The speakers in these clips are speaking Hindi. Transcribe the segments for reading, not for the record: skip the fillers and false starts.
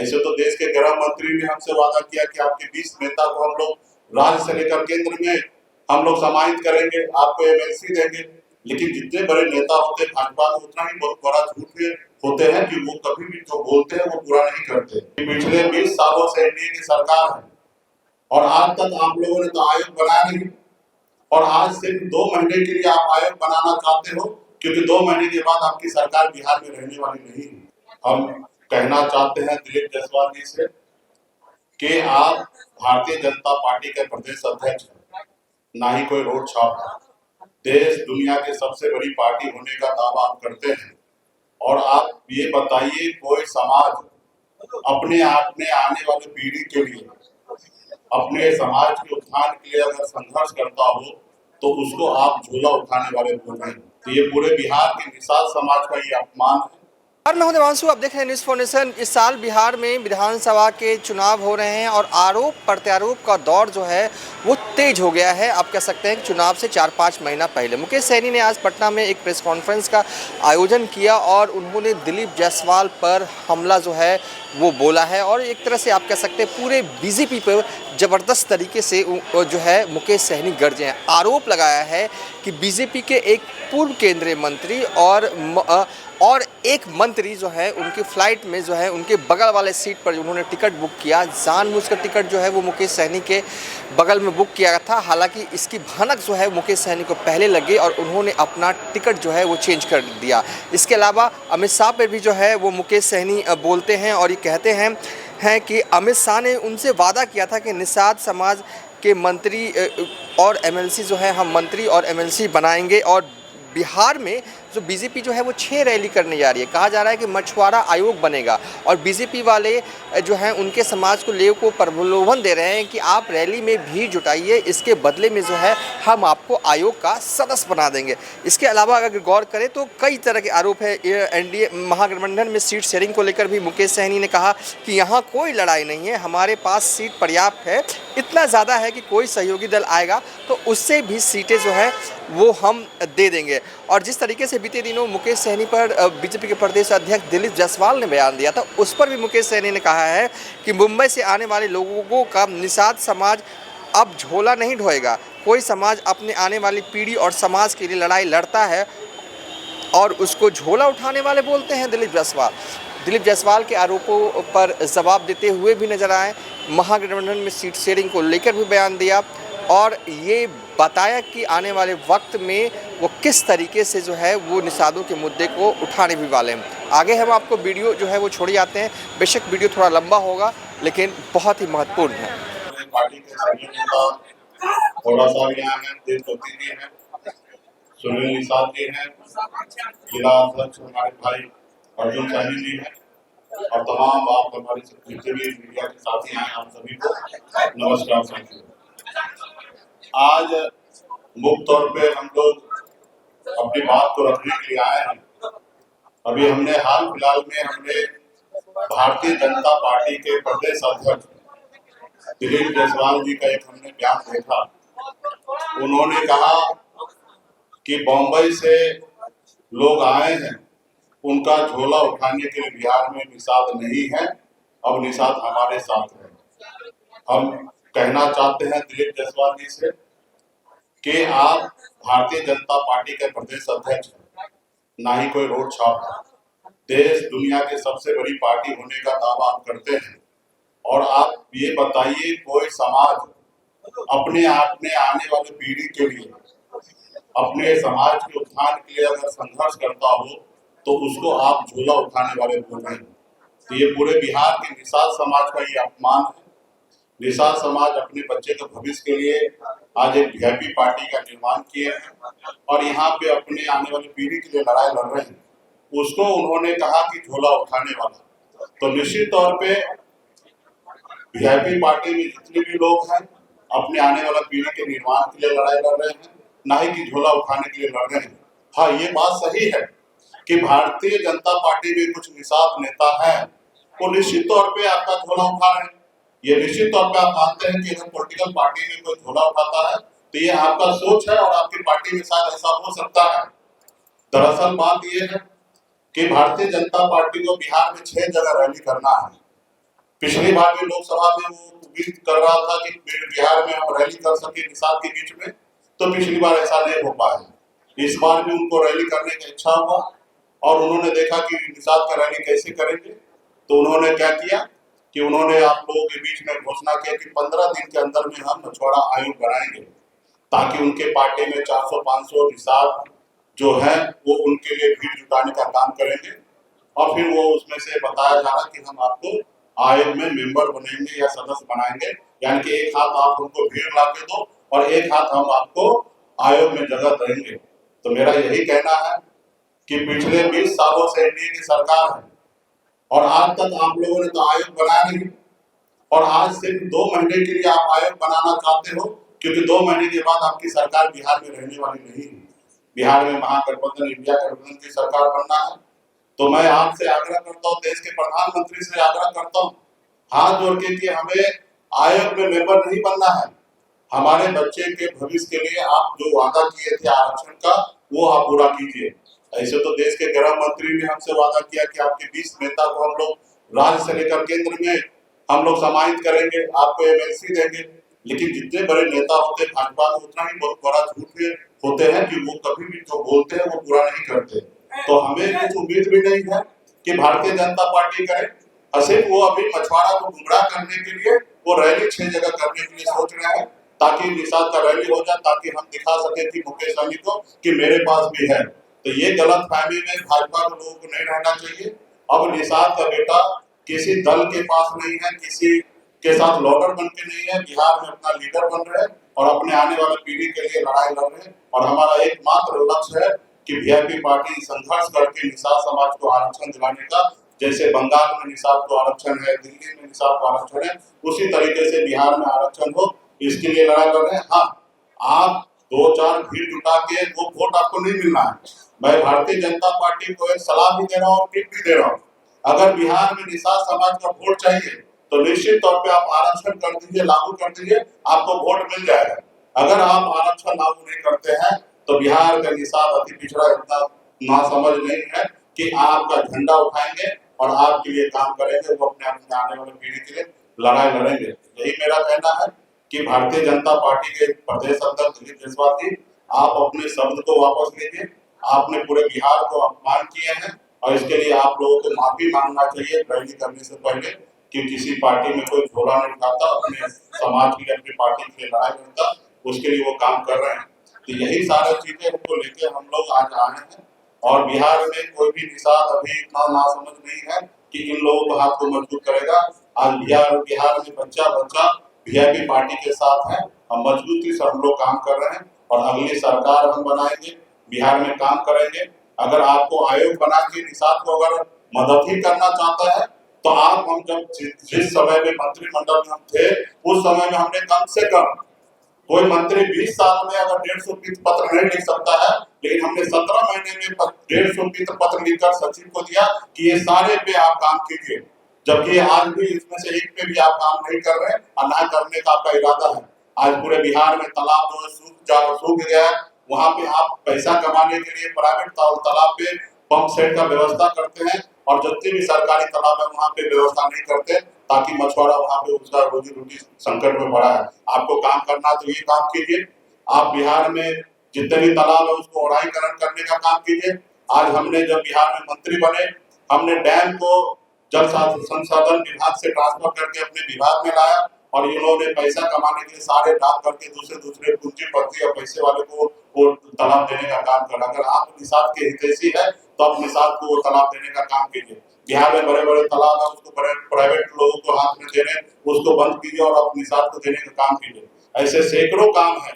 ऐसे तो देश के गृह मंत्री ने हमसे वादा किया कि आपके 20 नेता को हम लोग राज्य से लेकर केंद्र में हम लोग समाहित करेंगे, आपको एमएलसी देंगे। लेकिन जितने बड़े नेता होते हैं भाजपा में, उतना ही बहुत बड़ा झूठ होते हैं कि वो कभी भी जो बोलते हैं वो पूरा नहीं करते। पिछले 20 सालों से एनडीए की सरकार है और आज तक आप लोगों ने तो आयोग बनाया नहीं, और आज सिर्फ 2 महीने के लिए आप आयोग बनाना चाहते हो, क्योंकि 2 महीने के बाद आपकी सरकार बिहार में रहने वाली नहीं है। हम कहना चाहते हैं दिलीप जायसवाल जी से कि आप भारतीय जनता पार्टी के प्रदेश अध्यक्ष हैं, ना ही कोई रोड छाप है। देश दुनिया की सबसे बड़ी पार्टी होने का दावा आप करते हैं, और आप ये बताइए कोई समाज अपने आप में आने वाली पीढ़ी के लिए, अपने समाज के उत्थान के लिए अगर संघर्ष करता हो तो उसको आप झोला उठाने वाले बोल रहे हैं। तो ये पूरे बिहार के निषाद समाज का ये अपमान है। और मैं हूं देवांशु, आप देख रहे हैं न्यूज़ फाउंडेशन। इस साल बिहार में विधानसभा के चुनाव हो रहे हैं और आरोप प्रत्यारोप का दौर जो है वो तेज हो गया है। आप कह सकते हैं कि चुनाव से 4-5 महीना पहले मुकेश सहनी ने आज पटना में एक प्रेस कॉन्फ्रेंस का आयोजन किया और उन्होंने दिलीप जायसवाल पर हमला जो है वो बोला है, और एक तरह से आप कह सकते हैं पूरे बीजेपी पर ज़बरदस्त तरीके से जो है मुकेश सहनी गरजे हैं। आरोप लगाया है कि बीजेपी के एक पूर्व केंद्रीय मंत्री और एक मंत्री जो है उनकी फ्लाइट में जो है उनके बगल वाले सीट पर उन्होंने टिकट बुक किया, जानबूझकर टिकट जो है वो मुकेश सहनी के बगल में बुक किया था। हालांकि इसकी भनक जो है मुकेश सहनी को पहले लग गई और उन्होंने अपना टिकट जो है वो चेंज कर दिया। इसके अलावा अमित शाह पर भी जो है वो मुकेश सहनी बोलते हैं और ये कहते हैं कि अमित शाह ने उनसे वादा किया था कि निषाद समाज के मंत्री और एमएलसी जो है हम मंत्री और एमएलसी बनाएंगे, और बिहार में जो बीजेपी जो है वो 6 रैली करने जा रही है। कहा जा रहा है कि मछुआरा आयोग बनेगा, और बीजेपी वाले जो हैं उनके समाज को प्रलोभन दे रहे हैं कि आप रैली में भीड़ जुटाइए, इसके बदले में जो है हम आपको आयोग का सदस्य बना देंगे। इसके अलावा अगर गौर करें तो कई तरह के आरोप है। एनडीए महागठबंधन में सीट शेयरिंग को लेकर भी मुकेश सहनी ने कहा कि यहाँ कोई लड़ाई नहीं है, हमारे पास सीट पर्याप्त है, इतना ज़्यादा है कि कोई सहयोगी दल आएगा तो उससे भी सीटें जो है वो हम दे देंगे। और जिस तरीके से बीते दिनों मुकेश सहनी पर बीजेपी के प्रदेश अध्यक्ष दिलीप जायसवाल ने बयान दिया था, उस पर भी मुकेश सहनी ने कहा है कि मुंबई से आने वाले लोगों का निषाद समाज अब झोला नहीं ढोएगा। कोई समाज अपने आने वाली पीढ़ी और समाज के लिए लड़ाई लड़ता है और उसको झोला उठाने वाले बोलते हैं दिलीप जायसवाल। दिलीप जायसवाल के आरोपों पर जवाब देते हुए भी नजर आए, महागठबंधन में सीट शेयरिंग को लेकर भी बयान दिया और ये बताया कि आने वाले वक्त में वो किस तरीके से जो है वो निषादों के मुद्दे को उठाने भी वाले हैं। आगे हम आपको वीडियो जो है वो छोड़ जाते हैं। बेशक वीडियो थोड़ा लंबा होगा लेकिन बहुत ही महत्वपूर्ण है। पार्टी के सभी नेता थोड़ा सा यहाँ है, देशभक्ति जी हैं, सुनील निषाद जी हैं, जिला अध्यक्ष हमारे भाई अर्जुन साहनी जी हैं, और तमाम आप हमारे जितने भी मीडिया के साथी हैं, आप सभी को नमस्कार साथियों। आज मुख्य तौर पे हम लोग अपनी बात को रखने के लिए आए हैं। अभी हमने हाल फिलहाल में भारतीय जनता पार्टी के प्रदेश अध्यक्ष दिलीप जायसवाल जी का एक हमने बयान देखा। उन्होंने कहा कि बॉम्बई से लोग आए हैं, उनका झोला उठाने के लिए बिहार में निषाद नहीं है, अब निषाद हमारे साथ है। हम कहना चाहते हैं दिलीप जायसवाल जी से कि आप भारतीय जनता पार्टी के प्रदेश अध्यक्ष हैं, ना ही कोई रोड छाप है। देश दुनिया की सबसे बड़ी पार्टी होने का दावा आप करते हैं, और आप ये बताइए कोई समाज अपने आप में आने वाली पीढ़ी के लिए, अपने समाज के उत्थान के लिए अगर संघर्ष करता हो तो उसको आप झोला उठाने वाले बोल रहे हैं। तो ये पूरे बिहार के निषाद समाज का ये अपमान है। निषाद समाज अपने बच्चे के भविष्य के लिए आज एक वीआईपी पार्टी का निर्माण किए हैं और यहाँ पे अपने आने वाली पीढ़ी के लिए लड़ाई लड़ रहे हैं। उसको उन्होंने कहा कि झोला उठाने वाला, तो निश्चित तौर पे वीआईपी पार्टी में जितने भी लोग हैं अपने आने वाला पीढ़ी के निर्माण के लिए लड़ाई लड़ रहे हैं, ना ही कि झोला उठाने के लिए लड़ रहे हैं। हाँ, ये बात सही है कि भारतीय जनता पार्टी में कुछ निषाद नेता हैं, वो निश्चित तौर पे आपका झोला उठा रहे हैं। ये निश्चित तौर पे आप मानते हैं कि अगर पॉलिटिकल पार्टी में कोई झोला उठाता है तो ये आपका सोच है और आपकी पार्टी में शायद ऐसा हो सकता है। दरअसल बात ये है कि भारतीय जनता पार्टी को बिहार में 6 जगह रैली करना है, पिछली बार भी लोकसभा में वो उम्मीद कर रहा था कि बिहार में हम रैली कर सके निषाद के बीच में, तो पिछली बार ऐसा नहीं हो पाया। इस बार भी उनको रैली करने की इच्छा हुआ और उन्होंने देखा कि निषाद का रैली कैसे करेंगे, तो उन्होंने क्या किया कि उन्होंने आप लोगों के बीच में घोषणा किया कि 15 दिन के अंदर में हम मछुआरा आयोग बनाएंगे, ताकि उनके पार्टी में 400-500 निषाद जो है वो उनके लिए भीड़ जुटाने का काम करेंगे। और फिर वो उसमें से बताया जा रहा कि हम आपको आयोग में मेंबर बनेंगे या सदस्य बनाएंगे, यानी कि एक हाथ आप हमको भीड़ ला के दो और एक हाथ हम आपको आयोग में जगह देंगे। तो मेरा यही कहना है कि पिछले 20 सालों से एनडीए की सरकार है और आज तक आप लोगों ने तो आयोग बनाया नहीं, और आज सिर्फ 2 महीने के लिए आप आयोग बनाना चाहते हो, क्योंकि 2 महीने के बाद आपकी सरकार बिहार में रहने वाली नहीं है। बिहार में महागठबंधन इंडिया गठबंधन की सरकार बनना है। तो मैं आपसे आग्रह करता हूँ, देश के प्रधानमंत्री से आग्रह करता हूँ हाथ जोड़ के कि हमें आयोग में मेंबर नहीं बनना है। हमारे बच्चे के भविष्य के लिए आप जो वादा किए थे आरक्षण का, वो आप पूरा कीजिए। ऐसे तो देश के गृह मंत्री ने हमसे वादा किया कि आपके 20 नेता को हम लोग राज्य से लेकर केंद्र में हम लोग सम्मानित करेंगे, आपको एमएलसी देंगे। लेकिन जितने बड़े नेता होते हैं भाजपा में, उतना ही बहुत बड़ा झूठ होते हैं कि वो कभी भी जो बोलते हैं वो पूरा नहीं करते। तो हमें कुछ उम्मीद भी नहीं है कि भारतीय जनता पार्टी करे। सिर्फ वो अभी मछुआरा को गुमराह करने के लिए वो रैली 6 जगह करने के लिए सोच रहे हैं, ताकि निषाद का रैली हो जाए, ताकि हम दिखा सके कि मुकेश सहनी को कि मेरे पास भी है। तो ये गलत फहमी में भाजपा के लोगों को नहीं रहना चाहिए। अब निषाद का बेटा किसी दल के पास नहीं है, किसी के साथ लॉगर बन के नहीं है, बिहार में अपना लीडर बन रहे हैं और अपने आने वाले पीढ़ी के लिए लड़ाई लड़ रहे हैं। और हमारा एकमात्र लक्ष्य है कि वीआईपी पार्टी संघर्ष करके निषाद समाज को आरक्षण दिलाने का, जैसे बंगाल में निषाद को आरक्षण है, दिल्ली में निषाद को आरक्षण है, उसी तरीके से बिहार में आरक्षण हो, इसके लिए लड़ाई लड़ रहे हैं। हाँ, आप 2-4 भीड़ जुटा के वो वोट आपको नहीं मिलना है। मैं भारतीय जनता पार्टी को एक सलाह भी दे रहा हूँ, टिप भी दे रहा हूँ। अगर बिहार में निषाद समाज का वोट चाहिए तो निश्चित तौर पे आप आरक्षण कर दीजिए, लागू कर दीजिए, आपको वोट मिल जाएगा। अगर आप आरक्षण लागू नहीं करते हैं तो बिहार का निषाद अति पिछड़ा इतना नासमझ नहीं है कि आपका झंडा उठाएंगे और आपके लिए काम करेंगे, वो अपने आने वाले पीढ़ी के लिए लड़ाई लड़ेंगे। यही मेरा कहना है कि भारतीय जनता पार्टी के प्रदेश अध्यक्ष दिलीप जायसवाल जी, आप अपने शब्द को वापस लीजिए। आपने पूरे बिहार को अपमान किए हैं और इसके लिए आप लोगों को माफी मांगना चाहिए रैली करने से पहले, कि किसी पार्टी में कोई झोला नहीं उठाता, अपने समाज के लिए, अपनी पार्टी के लिए लड़ाई करता, उसके लिए वो काम कर रहे हैं। तो यही सारी चीजें हमको लेके हम लोग आज आए हैं। और बिहार में कोई भी निषाद अभी इतना नासमझ नहीं है कि इन लोगों को हाथ को मजबूत करेगा। आज बिहार में बच्चा वीआईपी पार्टी के साथ है। हम मजबूती से हम लोग काम कर रहे हैं और अगली सरकार हम बनाएंगे, बिहार में काम करेंगे। अगर आपको आयोग बना के निषाद को अगर मदद ही करना चाहता है तो आप, हम जब जिस समय में मंत्रिमंडल में हम थे, उस समय में हमने कम से कम, कोई मंत्री 20 साल में अगर 150 पत्र नहीं लिख सकता है, लेकिन हमने 17 महीने में 150 पत्र लिखकर सचिव को दिया कि ये सारे पे आप काम कीजिए। जबकि आज भी इसमें से एक पे भी आप काम नहीं कर रहे हैं और ना करने का आपका इरादा है। आज पूरे बिहार में तालाब जो सूख गया है, वहां पे आप पैसा कमाने के लिए प्राइवेट तालाब पे पंप सेट का व्यवस्था करते हैं और जितने भी सरकारी तालाब है वहां पे व्यवस्था नहीं करते, ताकि मछुआरा वहां पे उसका रोजी रोटी संकट में पड़ा है। आपको काम करना तो ये काम कीजिए। आप बिहार में जितने भी तालाब है उसको ओराईकरण करने का काम कीजिए। आज हमने जब बिहार में मंत्री बने, हमने डैम को जल संसाधन विभाग से ट्रांसफर करके अपने विभाग में लाया और इन्होंने पैसा कमाने के लिए सारे डाक करके दूसरे पूंजीपति या पैसे वाले को वो तालाब देने का काम करा। अगर आप निषाद के हितैषी है तो आप निषाद को वो तालाब देने का काम कीजिए। बिहार में बड़े बड़े तालाब है, उसको प्राइवेट लोगों को हाथ में देने, उसको बंद कीजिए और आप निषाद को देने का काम कीजिए। ऐसे सैकड़ों काम है।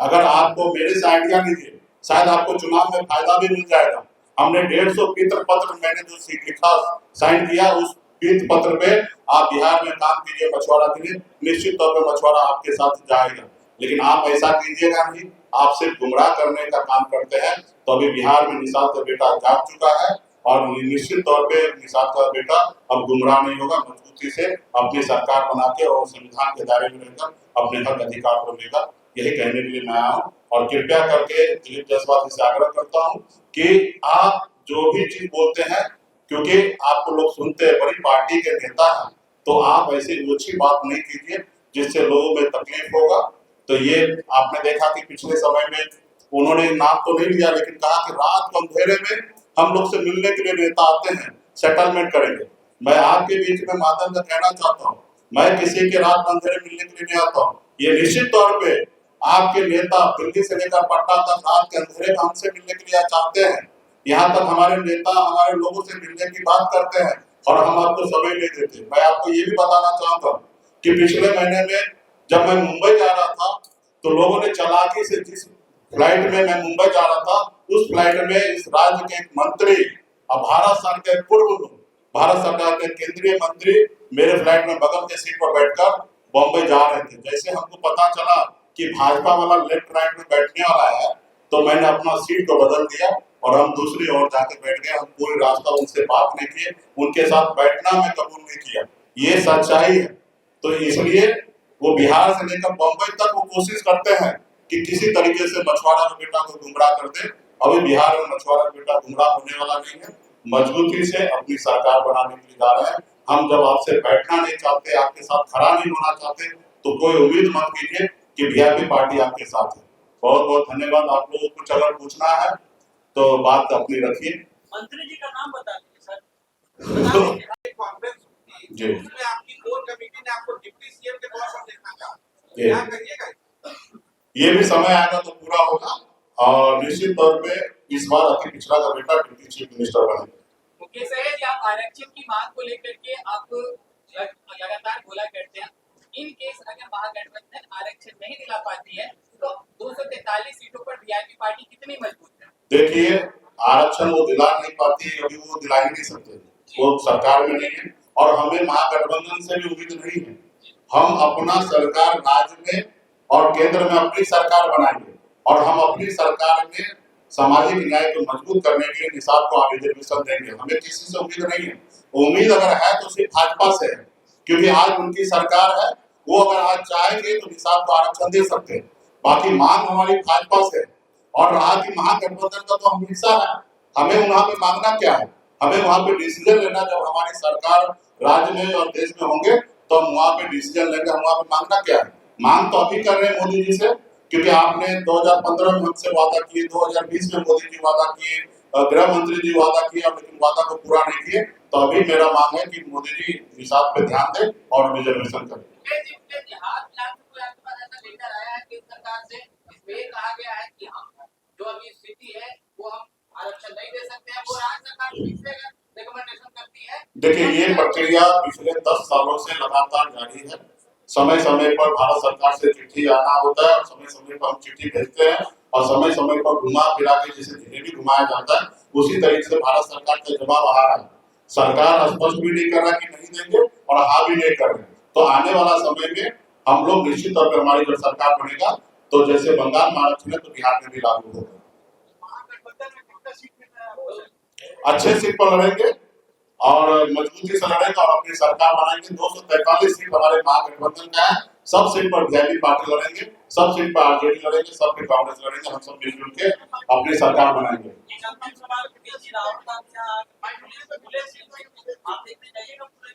अगर आपको मेरे से आइडिया लीजिए, शायद आपको चुनाव में फायदा भी मिल जाएगा। हमने 150 पीत्र पत्र मैंने जो लिखा साइन किया, उस पीत्र पत्र पे आप बिहार में काम कीजिए मछुआरा के लिए, निश्चित तौर पर मछुआरा आपके साथ जाएगा। लेकिन आप ऐसा कीजिएगा नहीं, आप सिर्फ गुमराह करने का काम करते हैं। तो अभी बिहार में निषाद का बेटा जाग चुका है और निश्चित तौर पे निषाद का बेटा अब गुमराह नहीं होगा, मजबूती से अपनी सरकार बना के और संविधान के दायरे में रहकर अपने हक अधिकार को लेगा। यही कहने के लिए मैं आया हूँ और कृपया करके दिलीप जायसवाल से आग्रह करता हूँ कि आप जो भी चीज बोलते हैं, क्योंकि आपको लोग सुनते हैं, बड़ी पार्टी के नेता हैं, तो आप ऐसी ओछी बात नहीं कीजिए जिससे लोगों में तकलीफ होगा। तो ये आपने देखा कि पिछले समय में उन्होंने नाम तो नहीं लिया, लेकिन कहा कि रात को अंधेरे में हम लोग से मिलने के लिए नेता आते हैं, सेटलमेंट करेंगे। मैं आपके बीच में माध्यम से कहना चाहता हूँ, मैं किसी के रात अंधेरे मिलने के लिए नहीं आता हूँ। ये निश्चित तौर पे आपके नेता दिल्ली से लेकर पटना तक रात के अंधेरे में हमसे मिलने के लिए चाहते हैं। यहाँ तक हमारे नेता हमारे लोगों से मिलने की बात करते हैं और हम आपको समय नहीं देते। मैं आपको ये भी बताना चाहता हूँ कि पिछले महीने में जब मैं मुंबई जा रहा था तो लोगों ने चालाकी से, जिस फ्लाइट में मैं मुंबई जा रहा था उस फ्लाइट में इस राज्य के एक मंत्री और भारत सरकार के पूर्व भारत सरकार के केंद्रीय मंत्री मेरे फ्लाइट में बगल के सीट पर बैठकर बॉम्बे जा रहे थे। जैसे हमको पता चला कि भाजपा वाला लेफ्ट राइट में बैठने वाला है तो मैंने अपना सीट को बदल दिया और हम दूसरी ओर जाके बैठ गए। हम पूरी रास्ता उनसे बात नहीं किए, उनके साथ बैठना मैं कबूल नहीं किया। ये सच्चाई है। तो इसलिए वो बिहार से लेकर बॉम्बे तक वो कोशिश करते हैं कि किसी तरीके से मछुआरा के बेटा को गुमराह कर दे। अभी बिहार में मछुआरा का बेटा गुमराह होने वाला नहीं है। मजबूती से अपनी सरकार बनाने के लिए जा रहे हैं। हम जब आपसे बैठना नहीं चाहते, आपके साथ खड़ा नहीं होना चाहते, तो कोई उम्मीद मत कीजिए कि वीआईपी पार्टी आपके साथ है। बहुत बहुत धन्यवाद। आप लोगों को कुछ अगर पूछना है तो बात अपनी रखिए। मंत्री जी का नाम बता दीजिए सर। कांग्रेस जी, उसमें आपकी कोर कमेटी ने आपको डिप्टी सीएम के तौर पर देखना चाहा, जी। क्या करिएगा? ये भी समय आएगा तो पूरा होगा और निश्चित तौर पे इस बार अति पिछड़ा का बेटा डिप्टी चीफ मिनिस्टर बनेगा। मुकेश सर, आप आरक्षण की मांग को लेकर के आप लगातार बोला करते हैं। इन केस अगर महागठबंधन आरक्षण नहीं दिला पाती है तो 243 सीटों पर वीआईपी पार्टी कितनी मजबूत है? देखिए, आरक्षण वो दिला नहीं पाती, अभी वो दिला ही नहीं सकते, वो सरकार में नहीं है और हमें महागठबंधन से भी उम्मीद नहीं है। हम अपना सरकार राज्य में और केंद्र में अपनी सरकार बनाएंगे और हम अपनी सरकार में सामाजिक न्याय को मजबूत करने के लिए निषाद को आगे रिजर्वेशन देंगे। हमें किसी से उम्मीद नहीं है। उम्मीद अगर है तो सिर्फ भाजपा से है, क्योंकि आज उनकी सरकार है। वो अगर आज चाहेंगे तो निषाद को आरक्षण दे सकते हैं। बाकी मांग हमारी भाजपा से है। और रहा कि महागठबंधन का तो हम हिस्सा है, हमें वहां पे मांगना क्या है? हमें वहां पे डिसीजन लेना, जब हमारी सरकार राज्य में और देश में होंगे तो हम वहां पे डिसीजन लेंगे। हम वहां पे मांगना क्या है? मांग तो अभी कर रहे हैं मोदी जी से, क्योंकि आपने 2015 में हमसे वादा किए, 2020 में मोदी जी वादा किए, गृह मंत्री जी वादा किए, लेकिन वादा को पूरा नहीं किए। तो अभी मेरा मांग है कि मोदी जी निषाद पे ध्यान दें और रिजर्वेशन करें। लेकर आया है केंद्र सरकार से, इसमें कहा गया है कि हम जो अभी स्थिति है वो हम आरक्षण नहीं दे सकते हैं, वो राज्य सरकार रिकमेंडेशन करती है। देखिए, ये प्रक्रिया पिछले 10 सालों से लगातार जारी है। समय समय पर भारत सरकार से चिट्ठी आना होता है और समय समय पर हम चिट्ठी भेजते हैं और समय समय पर घुमा फिरा के जैसे जिलेबी घुमाया जाता है, उसी तरीके से भारत सरकार का जवाब आ रहा है। सरकार स्पष्ट भी नहीं कर रहा कि नहीं देंगे और हाँ भी नहीं कर रहे। तो आने वाला समय में हम लोग निश्चित तौर पर, हमारी जब सरकार बनेगा तो जैसे बंगाल में आरक्षण है तो बिहार में भी लागू होगा। अच्छे सीट पर लड़ेंगे और मजबूती से लड़ेंगे और अपनी सरकार बनाएंगे। 243 सीट हमारे महागठबंधन का है। सब सीट पर वीआईपी पार्टी लड़ेंगे, सब सीट पर आरजेडी लड़ेंगे, सब पे कांग्रेस लड़ेंगे। हम सब मिलजुल के अपनी सरकार बनाएंगे।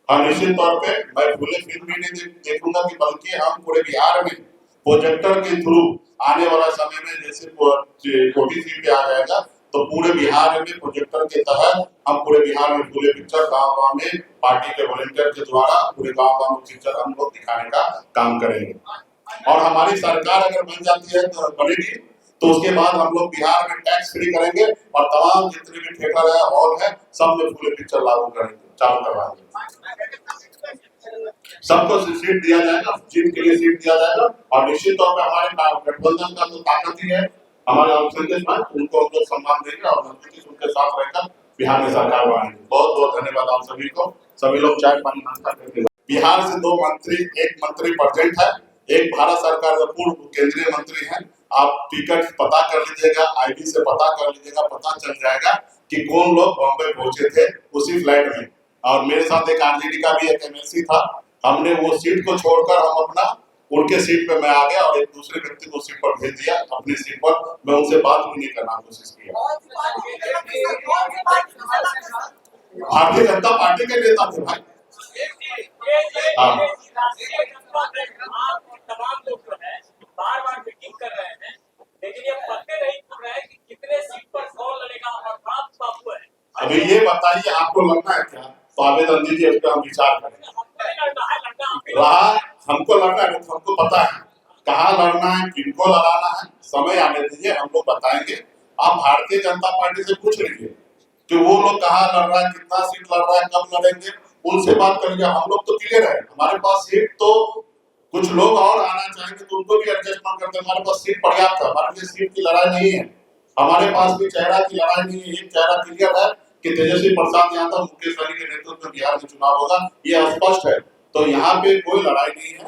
हाँ, निश्चित तौर पे मैं खुले फिल्म भी नहीं देखूंगा कि बल्कि हम पूरे बिहार में प्रोजेक्टर के थ्रू आने वाला समय में जैसे छोटी सीट पे आ जाएगा तो पूरे बिहार में प्रोजेक्टर के तहत हम पूरे बिहार में पूरे पिक्चर गांव-गांव में पार्टी के वॉलंटियर के द्वारा पूरे गांव-गांव में पिक्चर हम लोग दिखाने का काम करेंगे। और हमारी सरकार अगर बन जाती है तो बनेगी तो उसके बाद हम लोग बिहार में टैक्स फ्री करेंगे और तमाम जितने भी थिएटर है, हॉल है, सब में पूरे पिक्चर लागू करेंगे, चालू करवाएंगे। सबको सीट दिया जाएगा, जीत के लिए सीट दिया जाएगा और निश्चित तौर पर हमारे गठबंधन का तो ताकत ही है, हमारे संदेश में उनको हम लोग सम्मान देंगे और मजबूती उनके साथ रहकर बिहार में सरकार बनाएंगे। बहुत बहुत धन्यवाद आप सभी को। सभी लोग चाय पानी नाश्ता करके। बिहार से 2 मंत्री, एक मंत्री प्रेजेंट है, एक भारत सरकार का पूर्व केंद्रीय मंत्री है। आप टिकट पता कर लीजिएगा, आईडी से पता कर लीजिएगा, पता चल जाएगा कि कौन लोग बॉम्बे पहुंचे थे उसी फ्लाइट में। और मेरे साथ एक आरजेडी का भी एक एमएलसी था। हमने वो सीट को छोड़कर हम अपना उनके सीट पे मैं आ गया और एक दूसरे व्यक्ति को सीट पर भेज दिया अपनी सीट पर। मैं उनसे बात भी नहीं करना कोशिश किया। भारतीय जनता पार्टी के नेता थे भाई। हाँ। राष्ट्रीय जनता दल आप और तमाम लोग जो है बार-बार मीटिंग कर रहे हैं, लेकिन ये पते नहीं चल रहा है कि कितने सीट पर कौन लड़ेगा और कहाँ बाबू है। अभी ये बताइए, आपको लगना है क्या? तो आवेदन दीजिए, उस पर हम विचार करें। हमको नहीं लड़ना है, लड़ना आप ही रहा हमको लड़ना है तो हमको पता है कहाँ लड़ना है, किनको लड़ाना है, समय आने दीजिए, हम लोग बताएंगे। आप भारतीय जनता पार्टी से पूछ लीजिए कि वो लोग कहाँ लड़ रहा है, कितना सीट लड़ रहा है, कब लड़ेंगे, उनसे बात करेंगे। हम लोग तो क्लियर है, हमारे पास सीट तो कुछ लोग और आना चाहेंगे तो उनको भी एडजस्टमेंट करते हैं। हमारे पास सीट पर्याप्त है, हमारे लिए सीट की लड़ाई नहीं है, हमारे पास भी चेहरा की लड़ाई नहीं है। एक चेहरा क्लियर है कि तेजस्वी प्रसाद यादव मुकेश सहनी के नेतृत्व में बिहार में चुनाव होगा, ये स्पष्ट है। तो यहाँ पे कोई लड़ाई नहीं है।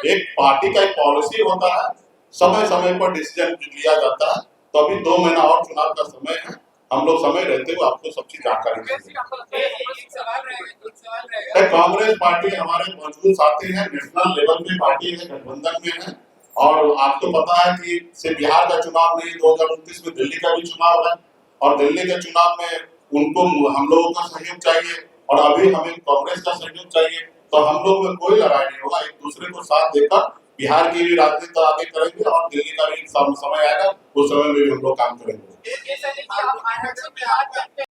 एक पार्टी का एक पॉलिसी होता है, समय समय पर डिसीजन लिया जाता है। तो अभी 2 महीना और चुनाव का समय है, हम लोग समय रहते हुए आपको सब चीज जानकारी देंगे। एक सवाल रहेगा। कांग्रेस पार्टी हमारे मजबूत साथी है, नेशनल लेवल पे पार्टी है, गठबंधन में है। और आपको पता है कि सिर्फ बिहार का चुनाव नहीं, 2029 में दिल्ली का भी चुनाव है और दिल्ली के चुनाव में उनको हम लोगों का सहयोग चाहिए और अभी हमें कांग्रेस का सहयोग चाहिए। तो हम लोग में कोई लड़ाई नहीं होगा, एक दूसरे को साथ देकर बिहार की भी राजनीति आगे करेंगे और दिल्ली का भी समय आएगा, उस समय में भी हम लोग काम करेंगे। आप आरक्षण में